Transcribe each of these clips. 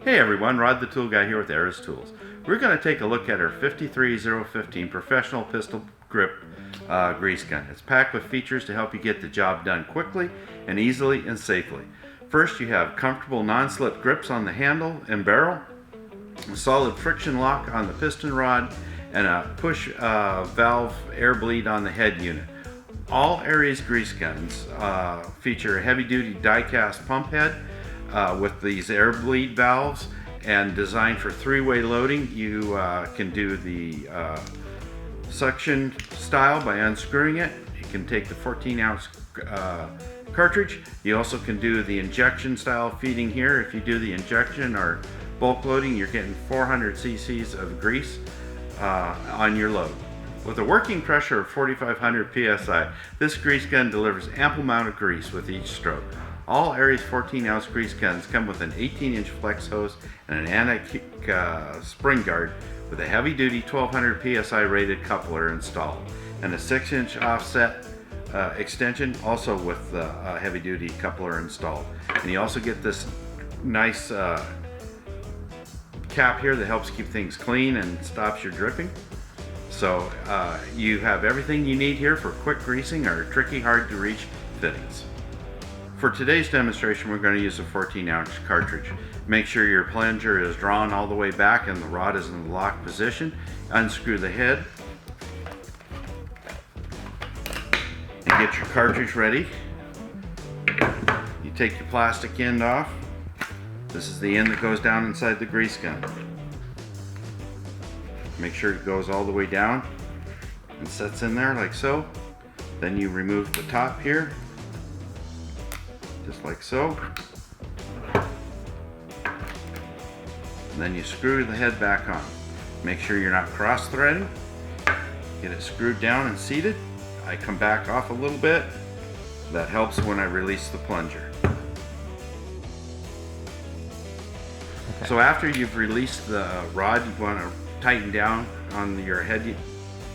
Hey everyone, Rod the Tool Guy here with ARES Tools. We're going to take a look at our 53015 professional pistol grip grease gun. It's packed with features to help you get the job done quickly and easily and safely. First, you have comfortable non-slip grips on the handle and barrel, a solid friction lock on the piston rod, and a push valve air bleed on the head unit. All ARES grease guns feature a heavy-duty die-cast pump head with these air bleed valves, and designed for three-way loading. You can do the suction style by unscrewing it. You can take the 14-ounce cartridge. You also can do the injection style feeding here. If you do the injection or bulk loading, you're getting 400 cc's of grease on your load. With a working pressure of 4,500 psi, this grease gun delivers ample amount of grease with each stroke. All ARES 14-ounce grease guns come with an 18-inch flex hose and an anti-kick spring guard with a heavy-duty 1,200 psi rated coupler installed, and a 6-inch offset extension also with the heavy-duty coupler installed. And you also get this nice cap here that helps keep things clean and stops your dripping. So you have everything you need here for quick greasing or tricky, hard-to-reach fittings. For today's demonstration, we're going to use a 14-ounce cartridge. Make sure your plunger is drawn all the way back and the rod is in the locked position. Unscrew the head and get your cartridge ready. You take your plastic end off. This is the end that goes down inside the grease gun. Make sure it goes all the way down and sets in there like so. Then you remove the top here, just like so. And then you screw the head back on. Make sure you're not cross-threading. Get it screwed down and seated. I come back off a little bit. That helps when I release the plunger. Okay. So after you've released the rod, you want to tighten down on your head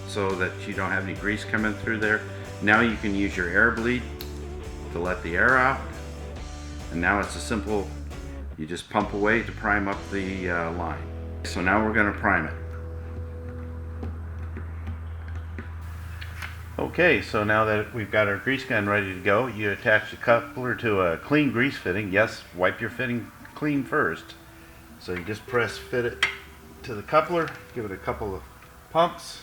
so that you don't have any grease coming through there. Now you can use your air bleed to let the air out. And now it's a simple, you just pump away to prime up the line. So now we're going to prime it. Okay, so now that we've got our grease gun ready to go, you attach the coupler to a clean grease fitting. Yes, wipe your fitting clean first. So you just fit it to the coupler, give it a couple of pumps,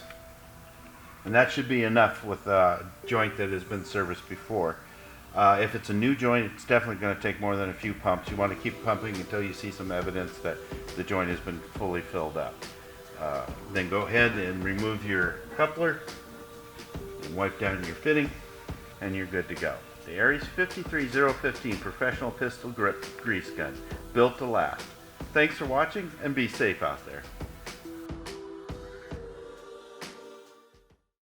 and that should be enough with a joint that has been serviced before. If it's a new joint, it's definitely going to take more than a few pumps. You want to keep pumping until you see some evidence that the joint has been fully filled up. Then go ahead and remove your coupler and wipe down your fitting, and you're good to go. The ARES 53015 Professional Pistol Grip Grease Gun, built to last. Thanks for watching, and be safe out there.